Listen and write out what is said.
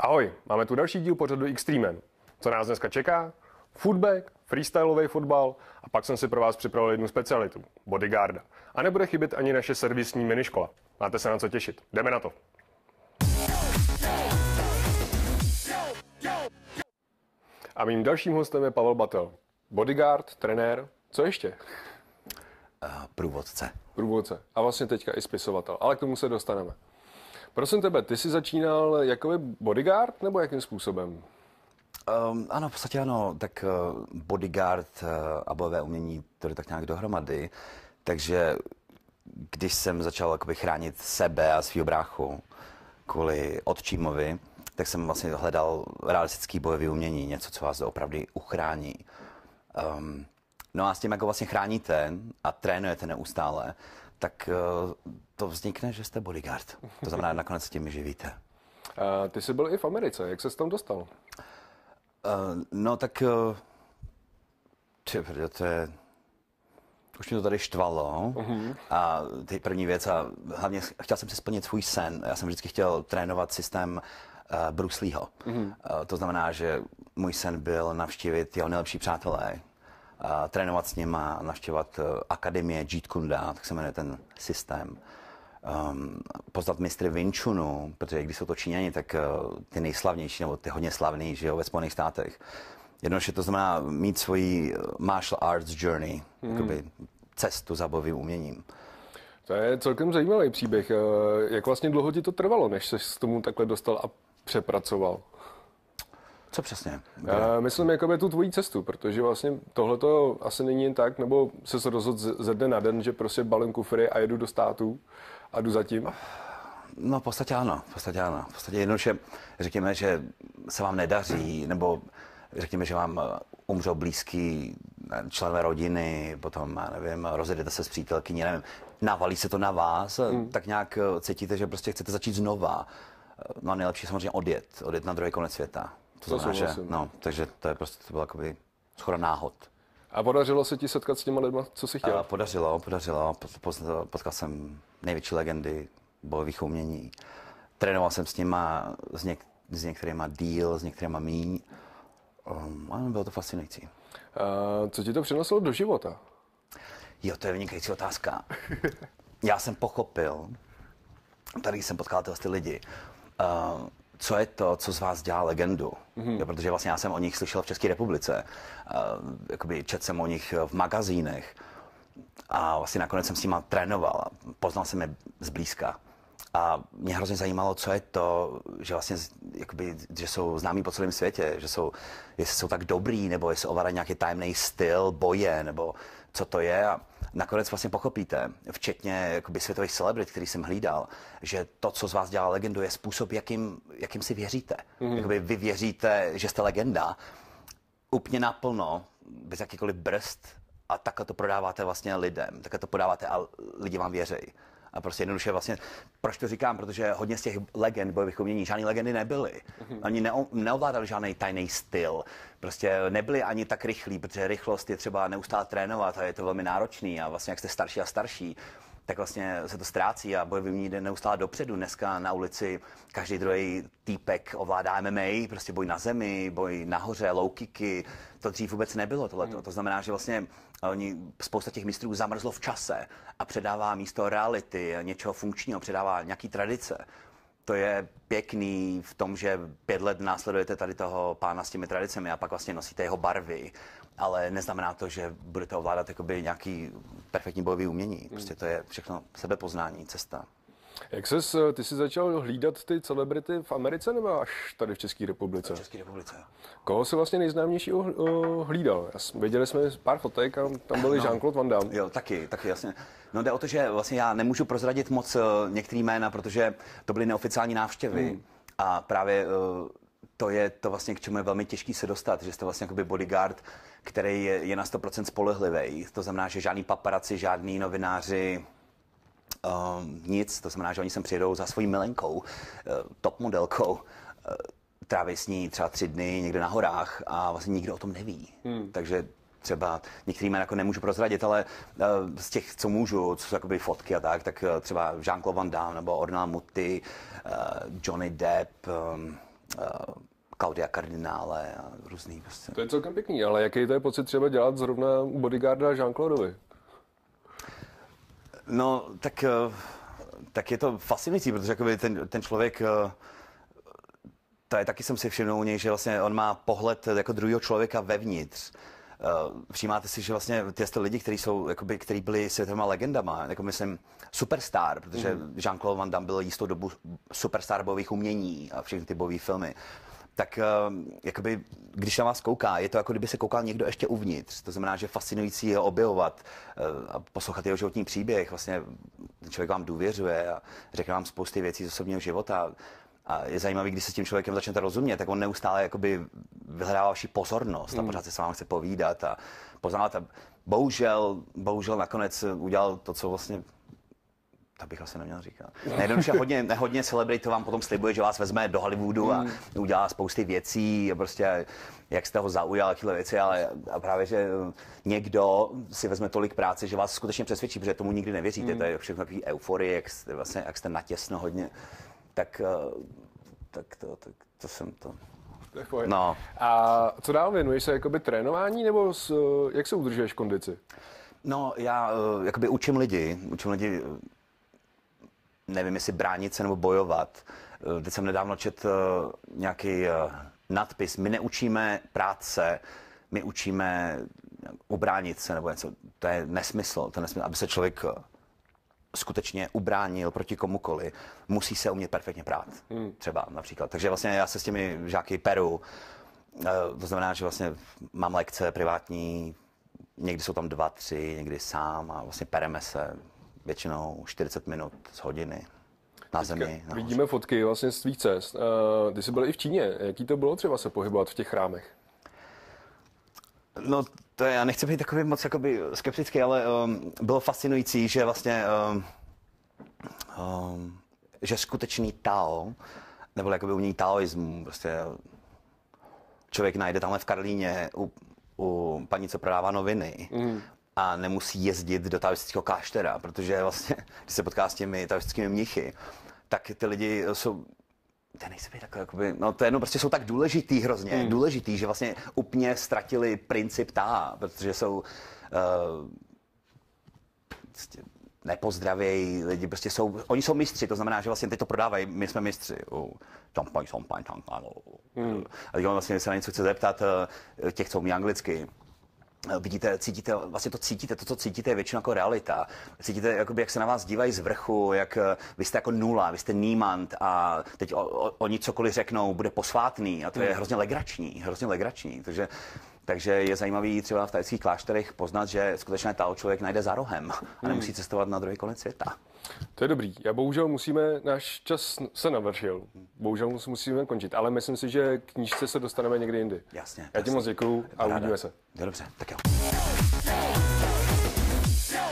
Ahoj, máme tu další díl pořadu Extremen. Co nás dneska čeká? Footbag, freestyleový fotbal a pak jsem si pro vás připravil jednu specialitu, bodyguarda. A nebude chybět ani naše servisní miniškola. Máte se na co těšit. Jdeme na to. A mým dalším hostem je Pavel Batel. Bodyguard, trenér, co ještě? Průvodce. Průvodce. A vlastně teďka i spisovatel. Ale k tomu se dostaneme. Prosím tebe, ty jsi začínal jako bodyguard nebo jakým způsobem? Ano, v podstatě ano, tak bodyguard a bojové umění, to je tak nějak dohromady. Takže když jsem začal jakoby chránit sebe a svýho bráchu kvůli otčímovi, tak jsem vlastně hledal realistický bojové umění, něco, co vás opravdu uchrání. No a s tím, jako vlastně chráníte a trénujete neustále, tak to vznikne, že jste bodyguard. To znamená, nakonec s tím živíte. Ty jsi byl i v Americe, jak ses tam dostal? No tak, to je, už mě to tady štvalo a ty první věc a hlavně chtěl jsem si splnit svůj sen. Já jsem vždycky chtěl trénovat systém Bruce Leeho. To znamená, že můj sen byl navštívit jeho nejlepší přátelé, trénovat s ním a navštěvovat akademie Jeet Kune Do, tak se jmenuje ten systém. Poznat mistry Wing Chunu, protože když jsou to Číňani, tak ty nejslavnější, nebo ty hodně slavný, žijou ve Spojených státech. Jednoduše to znamená mít svoji martial arts journey, jakoby cestu za bojovým uměním. To je celkem zajímavý příběh. Jak vlastně dlouho ti to trvalo, než se s tomu takhle dostal a přepracoval? Co přesně? Myslím jakoby tu tvoji cestu, protože vlastně tohle to asi není jen tak, nebo se rozhodl ze dne na den, že prostě balím kufry a jedu do států a jdu zatím? No v podstatě ano, v podstatě jednoduše řekněme, že se vám nedaří, nebo řekněme, že vám umřou blízký členové rodiny, potom, já nevím, rozjedete se s přítelkyní, nevím, navalí se to na vás, tak nějak cítíte, že prostě chcete začít znova. No a nejlepší samozřejmě odjet na druhý konec světa. To znamená, že, no, takže to je prostě, to bylo jakoby shoda náhod. A podařilo se ti setkat s těma lidma, co jsi chtěl? Podařilo. Potkal jsem největší legendy bojových umění. Trénoval jsem s nima, s některýma díl, s některýma míň. Ano, bylo to fascinující. Co ti to přineslo do života? Jo, to je vynikající otázka. Já jsem pochopil, tady jsem potkal ty lidi, co je to, co z vás dělá legendu. Jo, protože vlastně já jsem o nich slyšel v České republice. Jakoby četl jsem o nich v magazínech. A vlastně nakonec jsem s nima trénoval. Poznal jsem je zblízka. A mě hrozně zajímalo, co je to, že vlastně jakoby, že jsou známí po celém světě, že jestli jsou tak dobrý, nebo jestli ovládají nějaký tajemný styl boje, nebo co to je. A nakonec vlastně pochopíte, včetně jakoby světových celebrit, který jsem hlídal, že to, co z vás dělá legendu, je způsob, jakým si věříte. Jakoby vy věříte, že jste legenda, úplně naplno, bez jakýkoliv brzd, a takhle to prodáváte vlastně lidem, takhle to podáváte a lidi vám věří. A prostě jednoduše vlastně, proč to říkám, protože hodně z těch legend bojových umění, žádné legendy nebyly. Oni neovládali žádný tajný styl. Prostě nebyli ani tak rychlí, protože rychlost je třeba neustále trénovat a je to velmi náročný a vlastně jak jste starší a starší, tak vlastně se to ztrácí a bojový umění jde neustále dopředu. Dneska na ulici každý druhý týpek ovládá MMA, prostě boj na zemi, boj nahoře, low kicky. To dřív vůbec nebylo tohleto. To znamená, že vlastně spousta těch mistrů zamrzlo v čase a předává místo reality, něčeho funkčního, předává nějaký tradice. To je pěkný v tom, že 5 let následujete tady toho pána s těmi tradicemi a pak vlastně nosíte jeho barvy, ale neznamená to, že budete ovládat jakoby nějaký perfektní bojový umění. Prostě to je všechno sebepoznání, cesta. Ty jsi začal hlídat ty celebrity v Americe nebo až tady v České republice? V České republice. Koho jsi vlastně nejznámějšího hlídal? Viděli jsme pár fotek a tam byl Jean-Claude Van Damme. Jo, taky jasně. No jde o to, že vlastně já nemůžu prozradit moc některý jména, protože to byly neoficiální návštěvy a právě to je to vlastně, k čemu je velmi těžký se dostat, že jste vlastně jakoby bodyguard, který je na 100% spolehlivý. To znamená, že žádný paparazzi, žádný novináři, nic, to znamená, že oni sem přijedou za svojí milenkou, top modelkou, tráví s ní třeba 3 dny někde na horách a vlastně nikdo o tom neví. Takže třeba některý jména jako nemůžu prozradit, ale z těch, co můžu, co jsou jakoby fotky a tak třeba Jean-Claude Van Damme nebo Ornella Muti, Johnny Depp, Claudia Kardinále a různý prostě. To je celkem pěkný, ale jaký to je pocit třeba dělat zrovna bodyguarda Jean-Claudeovi? No, tak je to fascinující, protože jakoby ten člověk, to je taky jsem si všimnul u něj, že vlastně on má pohled jako druhého člověka vevnitř. Všímáte si, že vlastně ty lidi, kteří byli světovými legendama, jako myslím superstar, protože Jean-Claude Van Damme byl jistou dobu superstar bojových umění a všechny ty bojové filmy, tak jakoby, když na vás kouká, je to jako kdyby se koukal někdo ještě uvnitř. To znamená, že fascinující je objevovat a poslouchat jeho životní příběh. Vlastně ten člověk vám důvěřuje a řekne vám spousty věcí z osobního života. A je zajímavý, když se s tím člověkem začnete rozumět, tak on neustále jakoby vyhledává vaši pozornost a pořád se s vámi chce povídat a poznávat. A bohužel nakonec udělal to, co vlastně to bych asi neměl říkat. Nejjednoduše hodně celebritů vám potom slibuje, že vás vezme do Hollywoodu a udělá spousty věcí a prostě jak jste ho zaujal, tyhle věci, ale a právě, že někdo si vezme tolik práce, že vás skutečně přesvědčí, protože tomu nikdy nevěříte. To je všechno takový euforie, jak jste natěsno hodně, tak to jsem to. No. A co dál, věnuješ se jakoby trénování nebo jak se udržuješ kondici? No, já jakoby učím lidi, nevím, jestli bránit se nebo bojovat. Teď jsem nedávno četl nějaký nadpis. My neučíme práce, my učíme ubránit se nebo něco. To je nesmysl, aby se člověk skutečně ubránil proti komukoli. Musí se umět perfektně prát, třeba například. Takže vlastně já se s těmi žáky peru. To znamená, že vlastně mám lekce privátní, někdy jsou tam 2, 3, někdy sám a vlastně pereme se většinou 40 minut z hodiny na zemi. Vidíme fotky vlastně z tvých cest. Ty jsi byl i v Číně. Jaký to bylo třeba se pohybovat v těch chrámech? No, to je, já nechci být takový moc jakoby skeptický, ale bylo fascinující, že vlastně že skutečný Tao, nebo jakoby umění taoismu, prostě člověk najde tamhle v Karlíně u paní, co prodává noviny a nemusí jezdit do taoistického kláštera, protože vlastně, když se potká s těmi taoistickými mnichy, tak ty lidi jsou, to nejsem takové, jakoby, no to jenom prostě jsou tak důležitý hrozně, důležitý, že vlastně úplně ztratili princip Ta, protože jsou nepozdravějí lidi, prostě oni jsou mistři, to znamená, že vlastně teď to prodávají, my jsme mistři. A teď vlastně se na něco chce zeptat těch, co umí anglicky. Vidíte, cítíte, vlastně to, co cítíte, je většinou jako realita. Cítíte, jakoby, jak se na vás dívají z vrchu, jak vy jste jako nula, vy jste niemand a teď oni cokoliv řeknou, bude posvátný a to je hrozně legrační. Takže je zajímavý třeba v tajských klášterech poznat, že skutečně Tao člověk najde za rohem a nemusí cestovat na druhý konec světa. To je dobrý. Náš čas se navršil. Bohužel musíme končit, ale myslím si, že k knížce se dostaneme někdy jindy. Jasně. Já ti moc děkuju a uvidíme se. Dobře, tak jo.